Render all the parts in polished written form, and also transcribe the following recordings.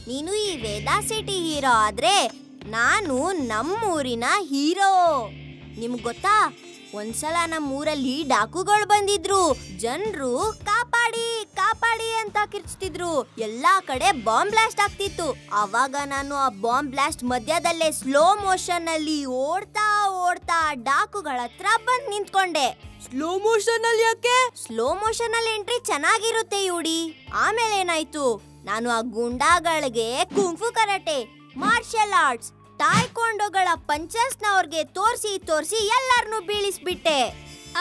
ನೀನು ಈ ವೇದಾ city hero ಆದ್ರೆ ನಾನು ನಮ್ಮೂರಿನ ಹೀರೋ. ನಿಮ್ಗ್ ಗೊತ್ತಾ, ಒಂದ್ಸಲ ನಮ್ಮೂರಲ್ಲಿ ಡಾಕುಗಳು ಬಂದಿದ್ರು. ಜನರು ಕಾಪಾಡಿ ಕಾಪಾಡಿ ಅಂತ ಕಿರ್ಚ್ತಿದ್ರು. ಎಲ್ಲಾ ಕಡೆ ಬಾಂಬ್ ಬ್ಲಾಸ್ಟ್ ಆಗ್ತಿತ್ತು. ಅವಾಗ ನಾನು ಆ ಬಾಂಬ್ ಬ್ಲಾಸ್ಟ್ ಮಧ್ಯದಲ್ಲೇ ಸ್ಲೋ ಮೋಷನ್ ಅಲ್ಲಿ ಓಡ್ತಾ ಓಡ್ತಾ ಡಾಕುಗಳ ಹತ್ರ ಬಂದ್ ನಿಂತ್ಕೊಂಡೆ. ಸ್ಲೋ ಮೋಷನ್ ಅಲ್ಲಿ ಯಾಕೆ? ಸ್ಲೋ ಮೋಷನ್ ಅಲ್ಲಿ ಎಂಟ್ರಿ ಚೆನ್ನಾಗಿರುತ್ತೆ ಯುಡಿ. ಆಮೇಲೆ ಏನಾಯ್ತು, ನಾನು ಆ ಗುಂಡಾಗಳಿಗೆ ಕುಂಫು ಕರಾಟೆ, ಮಾರ್ಷಲ್ ಆರ್ಟ್ಸ್, ತಾಯ್ಕೊಂಡೋಗಳ ಪಂಚಸ್ನ ಅವ್ರಿಗೆ ತೋರ್ಸಿ ಎಲ್ಲಾರನ್ನೂ ಬೀಳಿಸ್ಬಿಟ್ಟೆ.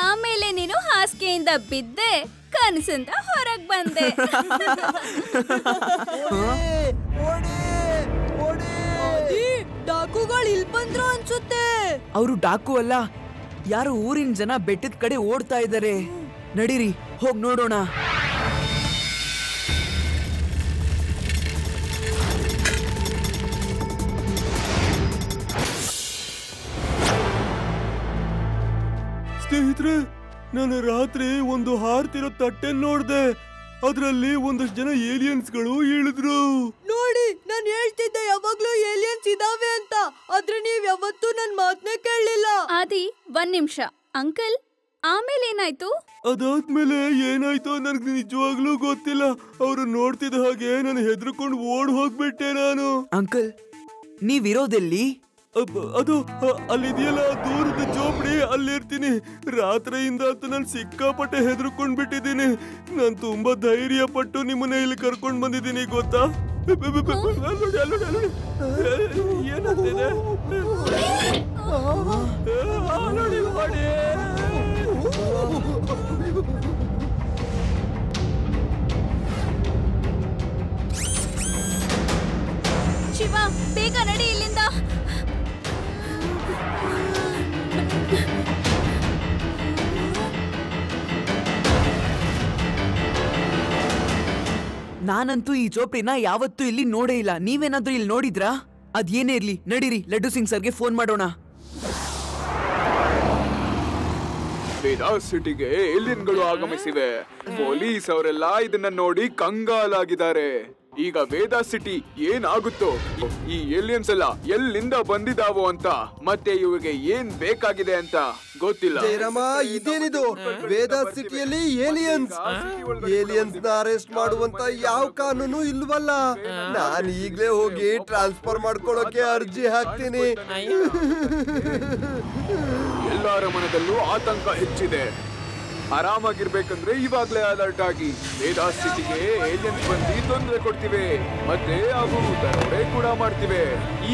ಆಮೇಲೆ ನೀನು ಹಾಸಿಗೆಯಿಂದ ಬಿದ್ದೆ, ಕನಸಿಂದ ಹೊರಗ್ ಬಂದೆ. ಡಾಕುಗಳು ಇಲ್ಲಿ ಬಂದ್ರು ಅನ್ಸುತ್ತೆ. ಅವರು ಡಾಕು ಅಲ್ಲ, ಯಾರು ಊರಿನ ಜನ ಬೆಟ್ಟದ ಕಡೆ ಓಡ್ತಾ ಇದ್ದಾರೆ. ನಡೀರಿ ಹೋಗ್ ನೋಡೋಣ. ಸ್ನೇಹಿತರೆ, ನಾನು ರಾತ್ರಿ ಒಂದು ಹಾರ್ತಿರೋ ತಟ್ಟೆ ನೋಡ್ದೆ. ಅದ್ರಲ್ಲಿ ಒಂದಷ್ಟು ಜನ ಏಲಿಯನ್ಸ್ಗಳು ಇಳಿದ್ರು. ನೋಡಿ, ನಾನು ಹೇಳ್ತಿದ್ದೆ ಯಾವಾಗ್ಲೂ ಏಲಿಯನ್ಸ್ ಇದಾವೆ ಅಂತ. ಆದ್ರೆ ನೀವ್ ಯಾವತ್ತೂ ನನ್ ಮಾತನ್ನೇ ಕೇಳಲಿಲ್ಲ. ಆದಿ, 1 ನಿಮಿಷ. ಅಂಕಲ್, ಆಮೇಲೆ ಏನಾಯ್ತು? ಅದಾದ್ಮೇಲೆ ಏನಾಯ್ತು ನನಗೆ ನಿಜವಾಗ್ಲೂ ಗೊತ್ತಿಲ್ಲ. ಅವ್ರು ನೋಡ್ತಿದ್ದ ಹಾಗೆ ನಾನು ಹೆದರ್ಕೊಂಡು ಓಡ್ ಹೋಗ್ಬಿಟ್ಟೆ ನಾನು. ಅಂಕಲ್, ನೀವಿರೋದೆಲ್ಲಿ? ಅದು ಅಲ್ಲಿದೆಯಲ್ಲ ದೂರದ ಜೋಪಡಿ, ಅಲ್ಲಿರ್ತೀನಿ. ರಾತ್ರಿಯಿಂದ ಅಂತೂ ನಾನು ಸಿಕ್ಕಾಪಟ್ಟೆ ಹೆದರ್ಕೊಂಡ್ ಬಿಟ್ಟಿದ್ದೀನಿ. ನಾನು ತುಂಬಾ ಧೈರ್ಯ ಪಟ್ಟು ನಿಮ್ಮನ್ನ ಇಲ್ಲಿ ಕರ್ಕೊಂಡ್ ಬಂದಿದ್ದೀನಿ, ಗೊತ್ತಾ? ಏನಾಗ್ತಿದೆ? ಶಿವ, ಬೇಗ ನಡಿ ಇಲ್ಲಿಂದ. ನಾನಂತೂ ಈ ಚೋಪ್ರಿನ ಯಾವತ್ತೂ ಇಲ್ಲಿ ನೋಡೇ ಇಲ್ಲ. ನೀವೇನಾದ್ರೂ ಇಲ್ಲಿ ನೋಡಿದ್ರಾ? ಅದೇನೇ ಇರ್ಲಿ, ನಡೀರಿ ಲಡ್ಡು ಸಿಂಗ್ ಸರ್ಗೆ ಫೋನ್ ಮಾಡೋಣ. ವೇದಾ ಸಿಟಿಗೆ ಏಲಿಯನ್ಗಳು ಆಗಮಿಸಿವೆ. ಪೊಲೀಸ್ ಅವರೆಲ್ಲ ಇದನ್ನ ನೋಡಿ ಕಂಗಾಲಾಗಿದ್ದಾರೆ. ಈಗ ವೇದಾ ಸಿಟಿ ಏನಾಗುತ್ತೋ, ಈ ಏಲಿಯನ್ಸ್ ಎಲ್ಲ ಎಲ್ಲಿಂದ ಬಂದಿದಾವೋ ಅಂತ, ಮತ್ತೆ ಇವ್ರಿಗೆ ಏನ್ ಬೇಕಾಗಿದೆ ಅಂತ ಗೊತ್ತಿಲ್ಲ. ಜಯರಾಮ, ಇದೇನಿದು? ವೇದಾ ಸಿಟಿಯಲ್ಲಿ ಏಲಿಯನ್ಸ್ ನ ಅರೆಸ್ಟ್ ಮಾಡುವಂತ ಯಾವ ಕಾನೂನು ಇಲ್ವಲ್ಲ. ನಾನು ಈಗ್ಲೇ ಹೋಗಿ ಟ್ರಾನ್ಸ್ಫರ್ ಮಾಡ್ಕೊಳ್ಳೋಕೆ ಅರ್ಜಿ ಹಾಕ್ತೀನಿ. ಎಲ್ಲರ ಮನದಲ್ಲೂ ಆತಂಕ ಹೆಚ್ಚಿದೆ. ಆರಾಮಾಗಿರ್ಬೇಕಂದ್ರೆ ಇವಾಗ್ಲೇ ಅಲರ್ಟ್ ಆಗಿ. ವೇದಾ ಸಿಟಿಗೆ ಏಲಿಯನ್ಸ್ ಬಂದು ತೊಂದರೆ ಕೊಡ್ತಿವೆ, ಮತ್ತೆ ಅವು ದರೋಡೆ ಕೂಡ ಮಾಡ್ತಿವೆ.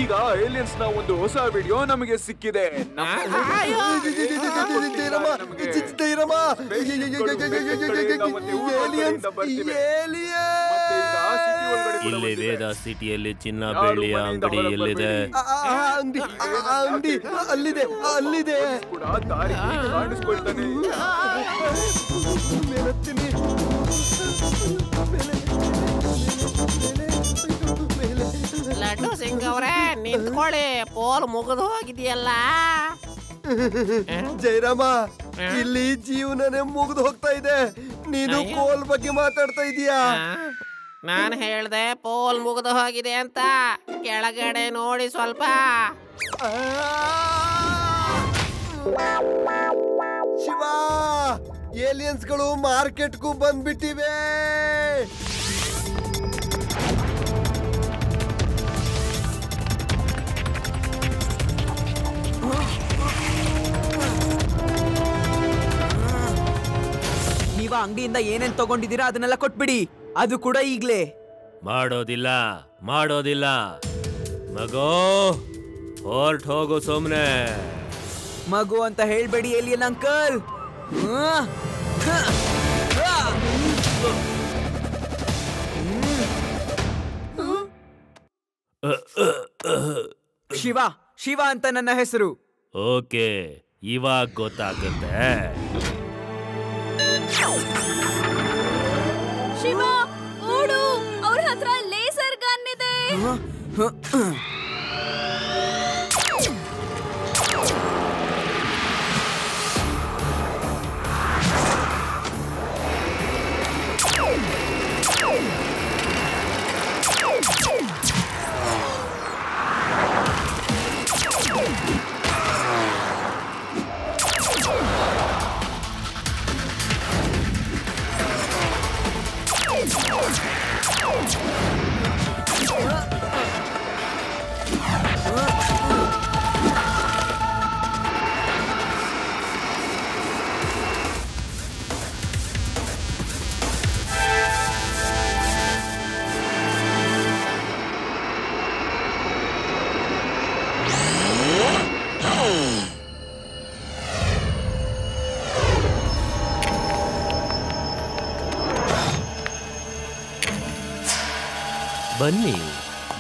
ಈಗ ಏಲಿಯನ್ಸ್ ನ ಒಂದು ಹೊಸ ವಿಡಿಯೋ ನಮಗೆ ಸಿಕ್ಕಿದೆ. ಇಲ್ಲಿ ವೇದಾ ಸಿಟಿಯಲ್ಲಿ ಚಿನ್ನ ಬೆಳ್ಳಿಯ ಅಂಗಡಿ ಎಲ್ಲಿದೆ? ಅಂಗಡಿ ಅಲ್ಲಿದೆ. ಕೂಡ ದಾರಿ ಕಾಣಿಸ್ಕೊಳ್ತಾನೆ. ಲಡ್ಡು ಸಿಂಗ್ ಅವರೇ, ನಿಂತ್ಕೊಳ್ಳಿ. ಪೋಲ್ ಮುಗಿದು ಹೋಗಿದೆಯಲ್ಲ. ಜಯರಾಮ, ಇಲ್ಲಿ ಜೀವನನೇ ಮುಗಿದು ಹೋಗ್ತಾ ಇದೆ. ನೀನು ಕೋಲ್ ಬಗ್ಗೆ ಮಾತಾಡ್ತಾ ಇದೀಯಾ? ನಾನು ಹೇಳ್ದೆ ಪೋಲ್ ಮುಗಿದು ಹೋಗಿದೆ ಅಂತ. ಕೆಳಗಡೆ ನೋಡಿ ಸ್ವಲ್ಪ. ಶಿವ, ಏಲಿಯನ್ಸ್ಗಳು ಮಾರ್ಕೆಟ್ಗೂ ಬಂದ್ಬಿಟ್ಟಿವೆ. ನೀವ ಅಂಗಡಿಯಿಂದ ಏನೇನ್ ತಗೊಂಡಿದ್ದೀರಾ ಅದನ್ನೆಲ್ಲ ಕೊಟ್ಬಿಡಿ. ಅದು ಕೂಡ ಈಗ್ಲೇ. ಮಾಡೋದಿಲ್ಲ ಮಗೋ, ಹೊರ್ಟ್ ಹೋಗು ಸುಮ್ನೆ. ಮಗು ಅಂತ ಹೇಳ್ಬೇಡಿ ಏಲಿಯನ್ ಅಂಕಲ್. ಶಿವ ಅಂತ ನನ್ನ ಹೆಸರು. ಓಕೆ, ಇವಾಗ ಗೊತ್ತಾಗುತ್ತೆ. ಶಿವ, ಓಡು. ಅವ್ರ ಹತ್ರ ಲೇಸರ್ ಗನ್ ಇದೆ. ಬನ್ನಿ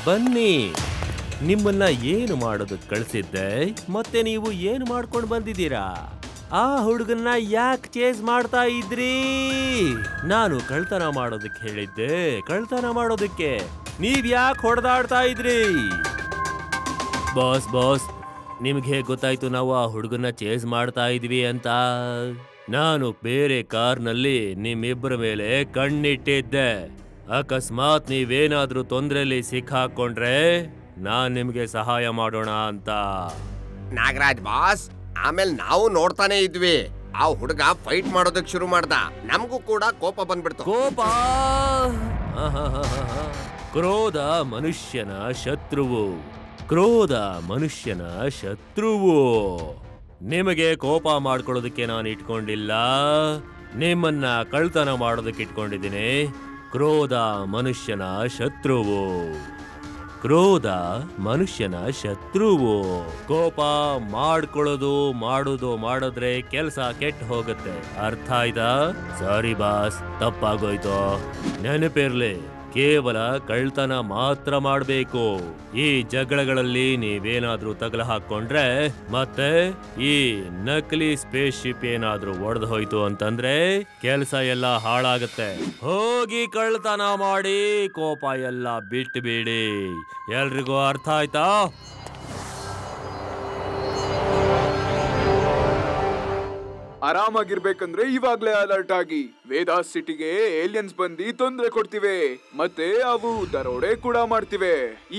ಬನ್ನಿ, ನಿಮ್ಮನ್ನ ಏನು ಮಾಡೋದಕ್ಕೆ ಕಳಿಸಿದ್ದೆ, ಮತ್ತೆ ನೀವು ಏನು ಮಾಡ್ಕೊಂಡು ಬಂದಿದ್ದೀರಾ? ಆ ಹುಡುಗನ್ನ ಯಾಕೆ ಚೇಸ್ ಮಾಡ್ತಾ ಇದ್ರಿ? ನಾನು ಕಳ್ತನ ಮಾಡೋದಕ್ಕೆ ಹೇಳಿದ್ದೆ, ಕಳ್ತನ ಮಾಡೋದಕ್ಕೆ. ನೀವ್ ಯಾಕೆ ಹೊಡೆದಾಡ್ತಾ ಇದ್ರಿ? ಬಾಸ್ ಬಾಸ್, ನಿಮ್ಗೆ ಹೇಗೆ ಗೊತ್ತಾಯ್ತು ನಾವು ಆ ಹುಡುಗನ್ನ ಚೇಸ್ ಮಾಡ್ತಾ ಇದ್ವಿ ಅಂತ? ನಾನು ಬೇರೆ ಕಾರ್ನಲ್ಲಿ ನಿಮ್ಮಿಬ್ಬರ ಮೇಲೆ ಕಣ್ಣಿಟ್ಟಿದ್ದೆ. ಅಕಸ್ಮಾತ್ ನೀವೇನಾದ್ರೂ ತೊಂದರೆಯಲ್ಲಿ ಸಿಕ್ಕಾಕೊಂಡ್ರೆ ನಾನ್ ನಿಮ್ಗೆ ಸಹಾಯ ಮಾಡೋಣ ಅಂತ. ನಾಗರಾಜ್ ಬಾಸ್, ಆಮೇಲೆ ನಾವು ನೋಡ್ತಾನೆ ಇದ್ವಿ. ಆ ಹುಡುಗ ಫೈಟ್ ಮಾಡೋದಕ್ಕೆ ಶುರು ಮಾಡ್ದ. ನಮಗೂ ಕೂಡ ಕೋಪ ಬಂದ್ಬಿಡ್ತು. ಕೋಪ? ಕ್ರೋಧ ಮನುಷ್ಯನ ಶತ್ರುವು. ಕ್ರೋಧ ಮನುಷ್ಯನ ಶತ್ರುವು. ನಿಮಗೆ ಕೋಪ ಮಾಡ್ಕೊಳ್ಳೋದಕ್ಕೆ ನಾನು ಇಟ್ಕೊಂಡಿಲ್ಲ, ನಿಮ್ಮನ್ನ ಕಳ್ತನ ಮಾಡೋದಕ್ಕೆ ಇಟ್ಕೊಂಡಿದ್ದೀನಿ. ಕ್ರೋಧ ಮನುಷ್ಯನ ಶತ್ರುವು. ಕ್ರೋಧ ಮನುಷ್ಯನ ಶತ್ರುವು. ಕೋಪ ಮಾಡೋದು ಮಾಡಿದ್ರೆ ಕೆಲಸ ಕೆಟ್ಟು ಹೋಗುತ್ತೆ. ಅರ್ಥ ಆಯ್ತಾ? Sorry boss, ತಪ್ಪಾಗೋಯ್ತು. ನೆನಪಿರ್ಲಿ, ಕೇವಲ ಕಳ್ತನ ಮಾತ್ರ ಮಾಡಬೇಕು. ಈ ಜಗಳಗಳಲ್ಲಿ ನೀವೇನಾದ್ರೂ ತಗಲ ಹಾಕೊಂಡ್ರೆ ಮತ್ತೆ ಈ ನಕಲಿ ಸ್ಪೇಸ್ ಶಿಪ್ ಏನಾದ್ರೂ ಒಡೆದು ಹೋಯ್ತು ಅಂತಂದ್ರೆ ಕೆಲಸ ಎಲ್ಲ ಹಾಳಾಗತ್ತೆ. ಹೋಗಿ ಕಳ್ತನ ಮಾಡಿ ಕೋಪ ಎಲ್ಲ ಬಿಟ್ಟು ಬಿಡಿ. ಎಲ್ರಿಗೂ ಅರ್ಥ ಆಯ್ತಾ? ಆರಾಮಾಗಿರ್ಬೇಕಂದ್ರೆ ಇವಾಗ್ಲೇ ಅಲರ್ಟ್ ಆಗಿ. ವೇದಾಸ್ ಸಿಟಿಗೆ ಏಲಿಯನ್ಸ್ ಬಂದು ತೊಂದರೆ ಕೊಡ್ತಿವೆ, ಮತ್ತೆ ಅವು ದರೋಡೆ ಕೂಡ ಮಾಡ್ತಿವೆ.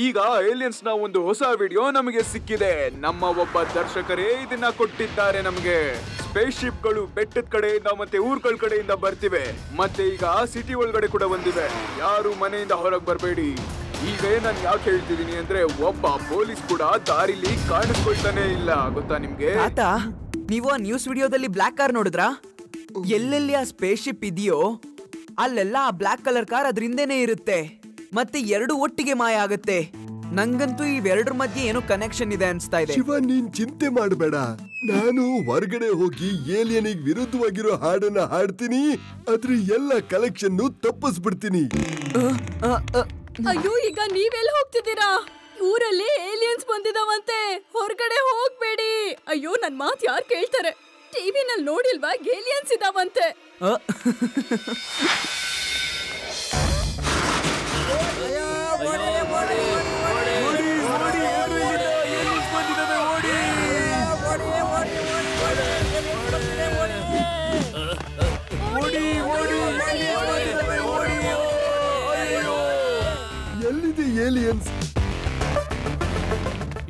ಈಗ ಏಲಿಯನ್ಸ್ ನ ಒಂದು ಹೊಸ ವಿಡಿಯೋ ನಮಗೆ ಸಿಕ್ಕಿದೆ. ನಮ್ಮ ಒಬ್ಬ ದರ್ಶಕರೇ ಇದನ್ನ ಕೊಟ್ಟಿದ್ದಾರೆ ನಮಗೆ. ಸ್ಪೇಸ್ ಶಿಪ್ ಗಳು ಬೆಟ್ಟದ ಕಡೆಯಿಂದ ಮತ್ತೆ ಊರ್ಗಳ ಕಡೆಯಿಂದ ಬರ್ತಿವೆ, ಮತ್ತೆ ಈಗ ಸಿಟಿ ಒಳಗಡೆ ಕೂಡ ಬಂದಿವೆ. ಯಾರು ಮನೆಯಿಂದ ಹೊರಗೆ ಬರಬೇಡಿ. ಈಗ ನಾನು ಯಾಕೆ ಹೇಳ್ತಿದೀನಿ ಅಂದ್ರೆ ಒಬ್ಬ ಪೊಲೀಸ್ ಕೂಡ ದಾರಿಲಿ ಕಾಣಿಸ್ಕೊಳ್ತಾನೆ ಇಲ್ಲ, ಗೊತ್ತಾ ನಿಮ್ಗೆ? ನೀವು ಆ ನ್ಯೂಸ್ ವಿಡಿಯೋದಲ್ಲಿ ಬ್ಲಾಕ್ ಕಾರ್ ನೋಡಿದ್ರಾ? ಎಲ್ಲೆಲ್ಲಿ ಆ ಸ್ಪೇಸ್ ಶಿಪ್ ಇದೆಯೋ ಅಲ್ಲೆಲ್ಲ ಆ ಬ್ಲಾಕ್ ಕಲರ್ ಕಾರ್ ಅದ್ರ ಹಿಂದೆನೇ ಇರುತ್ತೆ, ಮತ್ತೆ ಎರಡು ಒಟ್ಟಿಗೆ ಮಾಯ ಆಗುತ್ತೆ. ನಂಗಂತೂ ಇವೆರಡರ ಮಧ್ಯೆ ಏನೋ ಕನೆಕ್ಷನ್ ಇದೆ ಅನ್ಸ್ತಾ ಇದೆ. ಶಿವ, ನೀನ್ ಚಿಂತೆ ಮಾಡಬೇಡ. ನಾನು ಹೊರಗಡೆ ಹೋಗಿ ಏಲಿಯನಿಗೆ ವಿರುದ್ಧವಾಗಿರೋ ಹಾಡನ್ನ ಹಾಡ್ತೀನಿ. ಅದ್ರ ಎಲ್ಲ ಕಲೆಕ್ಷನ್ ತಪ್ಪಿಸ್ಬಿಡ್ತೀನಿ. ಅಯ್ಯೋ, ಈಗ ನೀವೆಲ್ಲ ಹೋಗ್ತಿದ್ದೀರಾ? ಊರಲ್ಲಿ ಏಲಿಯನ್ಸ್ ಬಂದಿದಾವಂತೆ, ಹೊರಗಡೆ ಹೋಗ್ಬೇಡಿ. ಅಯ್ಯೋ, ನನ್ ಮಾತು ಯಾರು ಕೇಳ್ತಾರೆ? ಟಿವಿನಲ್ಲಿ ನೋಡಿಲ್ವಾ, ಏಲಿಯನ್ಸ್ ಇದಾವಂತೆ. ಎಲ್ಲಿದೆ ಏಲಿಯನ್ಸ್?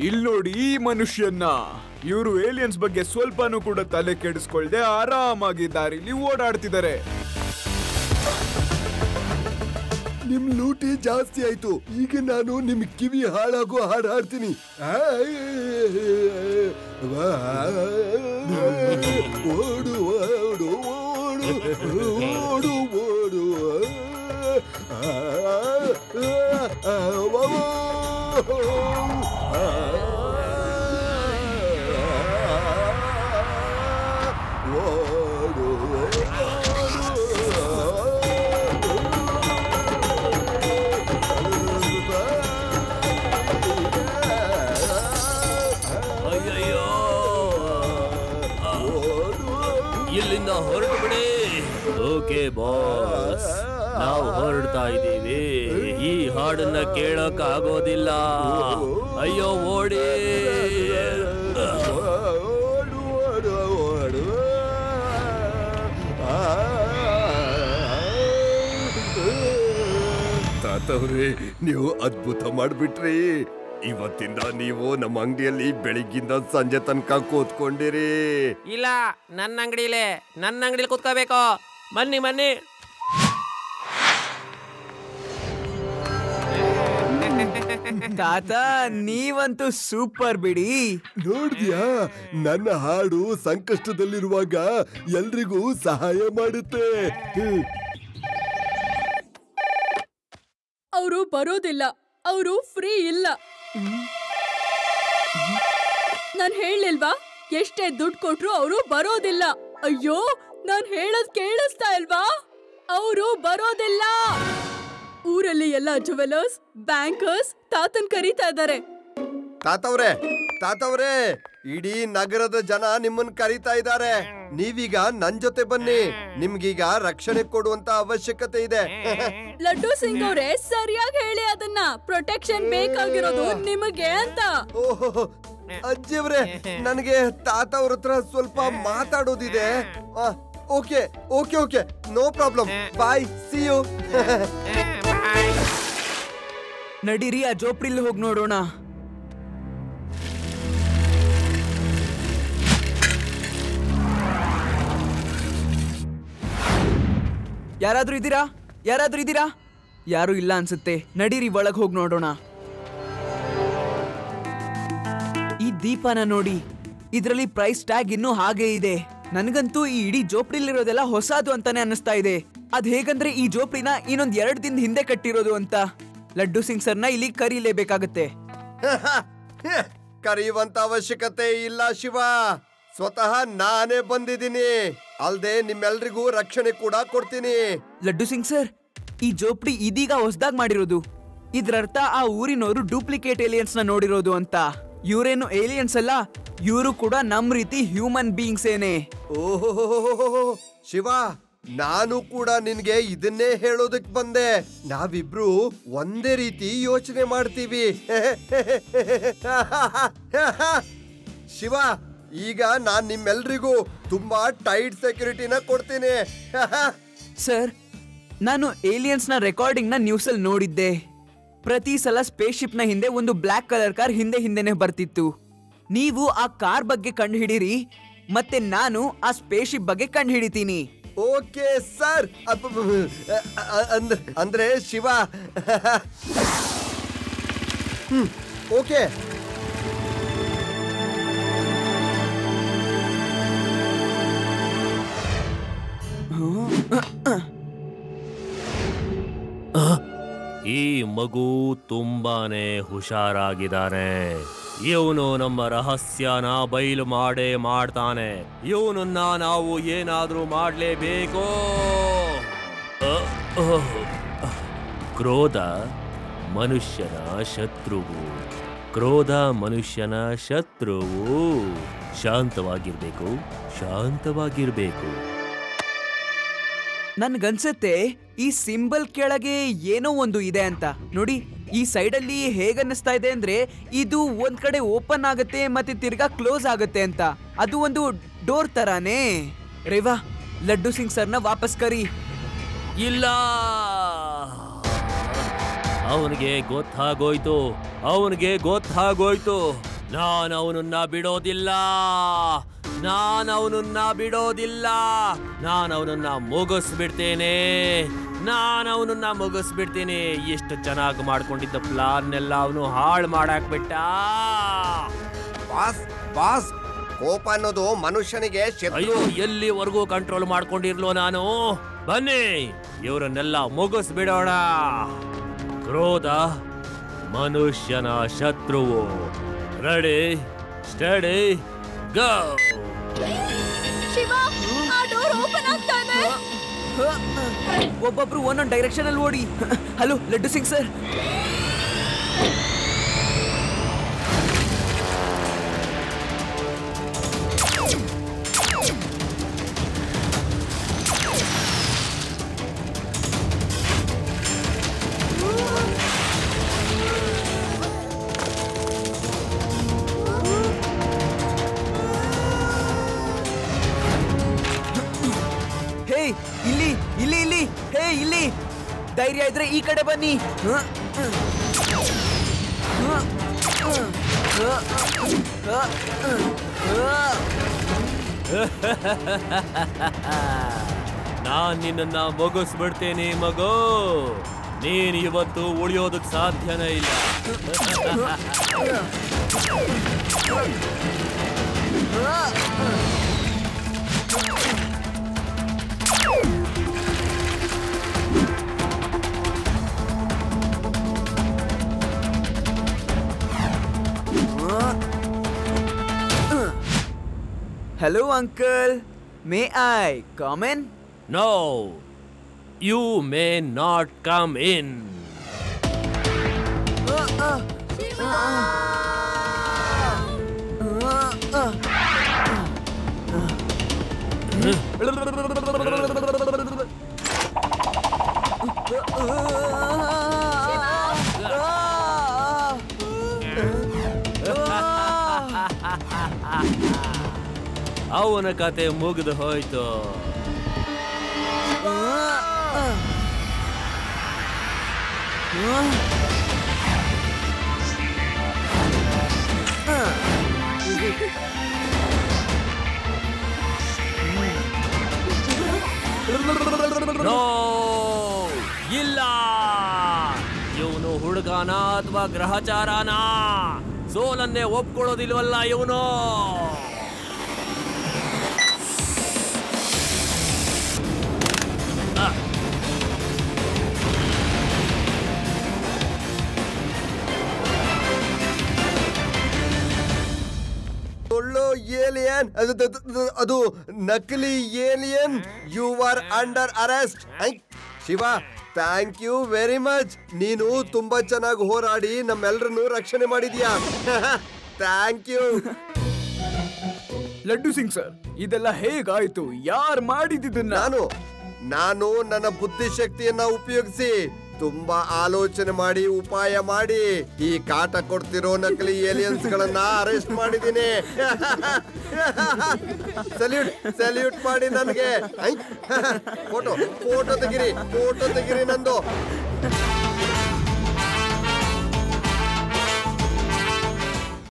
ಇಲ್ಲಿ ನೋಡಿ ಈ ಮನುಷ್ಯನ್ನ. ಇವರು ಏಲಿಯನ್ಸ್ ಬಗ್ಗೆ ಸ್ವಲ್ಪನೂ ಕೂಡ ತಲೆ ಕೆಡಿಸ್ಕೊಳ್ದೆ ಆರಾಮಾಗಿ ದಾರಿಲಿ ಓಡಾಡ್ತಿದ್ದಾರೆ. ನಿಮ್ ಲೂಟಿ ಜಾಸ್ತಿ ಆಯ್ತು. ಈಗ ನಾನು ನಿಮ್ ಕಿವಿ ಹಾಳಾಗೋ ಹಾಡು ಹಾಡ್ತೀನಿ. ಓಡು ಓಡು ಓಡು ಓಡು ಓಡು ಇಲ್ಲಿಂದ ಹೊರಟು ಬಿಡಿ. ಓಕೆ ಬಾಸ್, ನಾವು ಹೊರಡ್ತಾ ಇದ್ದೀವಿ. ಈ ಹಾಡನ್ನ ಕೇಳಕ್ ಆಗೋದಿಲ್ಲ. ಅಯ್ಯೋ, ಓಡಿ. ತಾತವ್ರೆ, ನೀವು ಅದ್ಭುತ ಮಾಡ್ಬಿಟ್ರಿ. ಇವತ್ತಿಂದ ನೀವು ನಮ್ಮ ಅಂಗಡಿಯಲ್ಲಿ ಬೆಳಿಗ್ಗಿಂದ ಸಂಜೆ ತನಕ ಕೂತ್ಕೊಂಡಿರಿ. ಇಲ್ಲ, ನನ್ನ ಅಂಗಡಿಲಿ ಕೂತ್ಕೋಬೇಕು. ಬನ್ನಿ ಬನ್ನಿ. ತಾತ, ನೀವಂತೂ ಸೂಪರ್ ಬಿಡಿ. ನೋಡ್ದ್ಯಾ, ನನ್ನ ಹಾಡು ಸಂಕಷ್ಟದಲ್ಲಿರುವಾಗ ಎಲ್ರಿಗೂ ಸಹಾಯ ಮಾಡುತ್ತೆ. ಅವರು ಬರೋದಿಲ್ಲ, ಅವರು ಫ್ರೀ ಇಲ್ಲ. ನಾನ್ ಹೇಳಿಲ್ವಾ, ಎಷ್ಟೇ ದುಡ್ಡು ಕೊಟ್ರು ಅವರು ಬರೋದಿಲ್ಲ. ಅಯ್ಯೋ, ನಾನ್ ಹೇಳೋದ್ ಕೇಳಿಸ್ತಾ ಇಲ್ವಾ? ಅವರು ಬರೋದಿಲ್ಲ. ಊರಲ್ಲಿ ಎಲ್ಲ ಜುವೆಲರ್ಸ್, ಬ್ಯಾಂಕರ್ಸ್ ತಾತನ್ ಕರೀತಾ ಇದ್ದಾರೆ. ತಾತವ್ರೆ ಇಡೀ ನಗರದ ಜನ ನಿಮ್ಮನ್ ಕರೀತಾ ಇದ್ದಾರೆ. ನೀವೀಗ ನನ್ ಜೊತೆ ಬನ್ನಿ. ನಿಮ್ಗೀಗ ರಕ್ಷಣೆ ಕೊಡುವಂತ ಅವಶ್ಯಕತೆ ಇದೆ. ಲಡ್ಡು ಸಿಂಗ್ ಅವರೇ, ಸರಿಯಾಗಿ ಹೇಳಿ ಅದನ್ನ. ಪ್ರೊಟೆಕ್ಷನ್ ಬೇಕಾಗಿರೋದು ನಿಮಗೆ ಅಂತ. ಓಹೋ ಅಜ್ಜಿಯವ್ರೆ, ನನಗೆ ತಾತವ್ರ ಹತ್ರ ಸ್ವಲ್ಪ ಮಾತಾಡೋದಿದೆ. Okay okay okay, no problem. Bye, see you. ನಡೀರಿ, ಆ ಜೋಪ್ಡಿಲಿ ಹೋಗಿ ನೋಡೋಣ. ಯಾರಾದ್ರೂ ಇದ್ದೀರಾ? ಯಾರು ಇಲ್ಲ ಅನ್ಸುತ್ತೆ. ನಡೀರಿ, ಒಳಗ್ ಹೋಗಿ ನೋಡೋಣ. ಈ ದೀಪನ ನೋಡಿ, ಇದ್ರಲ್ಲಿ ಪ್ರೈಸ್ ಟ್ಯಾಗ್ ಇನ್ನೂ ಹಾಗೆ ಇದೆ. ನನ್ಗಂತೂ ಈ ಇಡೀ ಜೋಪ್ಡಿಲಿರೋದೆಲ್ಲ ಹೊಸದು ಅಂತಾನೆ ಅನ್ನಿಸ್ತಾ ಇದೆ. ಅದ್ ಹೇಗಂದ್ರೆ ಈ ಜೋಪ್ಡಿನ ಇನ್ನೊಂದ್ 2 ದಿನದ ಹಿಂದೆ ಕಟ್ಟಿರೋದು ಅಂತ. ಲಡ್ಡು ಸಿಂಗ್ ಸರ್ನ ಇಲ್ಲಿ ಕರೀಲೇಬೇಕಾಗತ್ತೆ. ಕರೆಯುವಂತ ಅವಶ್ಯಕತೆ ಇಲ್ಲ ಶಿವ, ಸ್ವತಃ ನಾನೇ ಬಂದಿದ್ದೀನಿ. ಅಲ್ದೆ ನಿಮ್ಮೆಲ್ರಿಗೂ ರಕ್ಷಣೆ ಕೂಡ ಕೊಡ್ತೀನಿ. ಲಡ್ಡು ಸಿಂಗ್ ಸರ್, ಈ ಜೋಪ್ಡಿ ಇದೀಗ ಹೊಸದಾಗಿ ಮಾಡಿರೋದು. ಇದ್ರರ್ಥ ಆ ಊರಿನವರು ಡೂಪ್ಲಿಕೇಟ್ ಏಲಿಯನ್ಸ್ ನ ನೋಡಿರೋದು ಅಂತ. ಇವರೇನು ಏಲಿಯನ್ಸ್ ಅಲ್ಲ, ಇವರು ಕೂಡ ನಮ್ ರೀತಿ ಹ್ಯೂಮನ್ ಬೀಯಿಂಗ್ಸ್ ಏನೆ. ಓಹೋ ಶಿವ, ನಾನು ಕೂಡ ನಿನ್ಗೆ ಇದನ್ನೇ ಹೇಳೋದಕ್ ಬಂದೆ. ನಾವಿಬ್ರು ಒಂದೇ ರೀತಿ ಯೋಚನೆ ಮಾಡ್ತೀವಿ. ಶಿವ, ಈಗ ನಾನ್ ನಿಮ್ಮೆಲ್ರಿಗೂ ತುಂಬಾ ಟೈಟ್ ಸೆಕ್ಯೂರಿಟಿನ ಕೊಡ್ತೀನಿ. ಸರ್, ನಾನು ಏಲಿಯನ್ಸ್ ನ ರೆಕಾರ್ಡಿಂಗ್ ನ ನ್ಯೂಸ್ ಅಲ್ಲಿ ನೋಡಿದ್ದೆ. ಪ್ರತಿ ಸಲ ಸ್ಪೇಸ್ ಶಿಪ್ ನ ಹಿಂದೆ ಒಂದು ಬ್ಲಾಕ್ ಕಲರ್ ಕಾರ್ ಹಿಂದೆನೆ ಬರ್ತಿತ್ತು. ನೀವು ಆ ಕಾರ್ ಬಗ್ಗೆ ಕಂಡು ಹಿಡೀರಿ, ಮತ್ತೆ ನಾನು ಆ ಸ್ಪೇಸ್ ಶಿಪ್ ಬಗ್ಗೆ ಕಂಡು ಹಿಡಿತೀನಿ. Okay sir. ಅಂದ್ರೆ ಶಿವ, ಓಕೆ. ಈ ಮಗು ತುಂಬಾನೇ ಹುಷಾರಾಗಿದ್ದಾನೆ. ಇವನು ನಮ್ಮ ರಹಸ್ಯನ ಬಯಲು ಮಾಡ್ತಾನೆ. ಇವನನ್ನ ನಾವು ಏನಾದ್ರೂ ಮಾಡ್ಲೇಬೇಕು. ಕ್ರೋಧ ಮನುಷ್ಯನ ಶತ್ರುವು. ಶಾಂತವಾಗಿರ್ಬೇಕು. ನನ್ಗನ್ಸತ್ತೆ ಈ ಸಿಂಬಲ್ ಕೆಳಗೆ ಏನೋ ಒಂದು ಇದೆ ಅಂತ. ನೋಡಿ, ಈ ಸೈಡ್ ಅಲ್ಲಿ ಹೇಗನ್ನಿಸ್ತಾ ಇದೆ ಅಂದ್ರೆ ಇದು ಒಂದ್ ಕಡೆ ಓಪನ್ ಆಗುತ್ತೆ ಮತ್ತೆ ತಿರ್ಗಾ ಕ್ಲೋಸ್ ಆಗುತ್ತೆ ಅಂತ. ಅದು ಒಂದು ಡೋರ್ ತರಾನೇ. ರೇವಾ, ಲಡ್ಡು ಸಿಂಗ್ ಸರ್ನ ವಾಪಸ್ ಕರಿ. ಇಲ್ಲ, ಅವನಿಗೆ ಗೊತ್ತಾಗೋಯ್ತು. ನಾನು ಅವನನ್ನ ಬಿಡೋದಿಲ್ಲ. ನಾನು ಅವನನ್ನ ಮುಗಿಸ್ಬಿಡ್ತೇನೆ. ಎಷ್ಟು ಚೆನ್ನಾಗಿ ಮಾಡ್ಕೊಂಡಿದ್ದ ಪ್ಲಾನ್ ಎಲ್ಲ ಅವನು ಹಾಳು ಮಾಡಾಕ್ಬಿಟ್ಟ. ಬಾಸ್, ಕೋಪ ಅನ್ನೋದು ಮನುಷ್ಯನಿಗೆ ಅಯ್ಯೋ, ಎಲ್ಲಿವರೆಗೂ ಕಂಟ್ರೋಲ್ ಮಾಡ್ಕೊಂಡಿರ್ಲೋ ನಾನು. ಬನ್ನಿ, ಇವರನ್ನೆಲ್ಲ ಮುಗಿಸ್ಬಿಡೋಣ. ಕ್ರೋಧ ಮನುಷ್ಯನ ಶತ್ರುವು. ರೆಡಿ, ಸ್ಟಡಿ, ಗೋ. ಶಿವ, ಆ ಡೋರ್ ಓಪನ್ ಆಗ್ತಾ ಇದೆ. ಒಬ್ಬೊಬ್ರು ಒಂದೊಂದು ಡೈರೆಕ್ಷನ್ ಅಲ್ಲಿ ಓಡಿ. Hello laddu Singh sir. ಇಲ್ಲಿ ಧೈರ್ಯ ಇದ್ರೆ ಈ ಕಡೆ ಬನ್ನಿ. ನಾನ್ ನಿನ್ನ ಮುಗಿಸ್ಬಿಡ್ತೇನೆ ಮಗು. ನೀನ್ ಇವತ್ತು ಉಳಿಯೋದಕ್ ಸಾಧ್ಯನೇ ಇಲ್ಲ. Hello, uncle. May I come in? No. You may not come in. ಅವನ ಕತೆ ಮುಗಿದು ಹೋಯ್ತು. ಇಲ್ಲ, ಇವನು ಹುಡುಗನ ಅಥವಾ ಗ್ರಹಚಾರನ? ಸೋಲನ್ನೇ ಒಪ್ಕೊಳ್ಳೋದಿಲ್ವಲ್ಲ ಇವನು. ಏಲಿಯನ್, ಅದು ನಕಲಿ alien. You are under arrest. Shiva, thank you very much. ನೀನು ತುಂಬಾ ಚೆನ್ನಾಗಿ ಹೋರಾಡಿ ನಮ್ಮೆಲ್ಲರನ್ನು ರಕ್ಷಣೆ ಮಾಡಿದ್ಯಾ. Thank you. Laddu Singh sir, ಇದೆಲ್ಲ ಹೇಗಾಯ್ತು? ಯಾರು ಮಾಡಿದ್ದನ್ನ? ನಾನು ನನ್ನ ಬುದ್ಧಿಶಕ್ತಿಯನ್ನ ಉಪಯೋಗಿಸಿ ತುಂಬಾ ಆಲೋಚನೆ ಮಾಡಿ ಉಪಾಯ ಮಾಡಿ ಈ ಕಾಟ ಕೊಡ್ತಿರೋ ನಕಲಿ ಏಲಿಯನ್ಸ್ ಗಳನ್ನ ಅರೆಸ್ಟ್ ಮಾಡಿದ್ದೀನಿ. ಸಲ್ಯೂಟ್ ಮಾಡಿ ನನಗೆ. ಫೋಟೋ ತೆಗಿರಿ ನಂದು.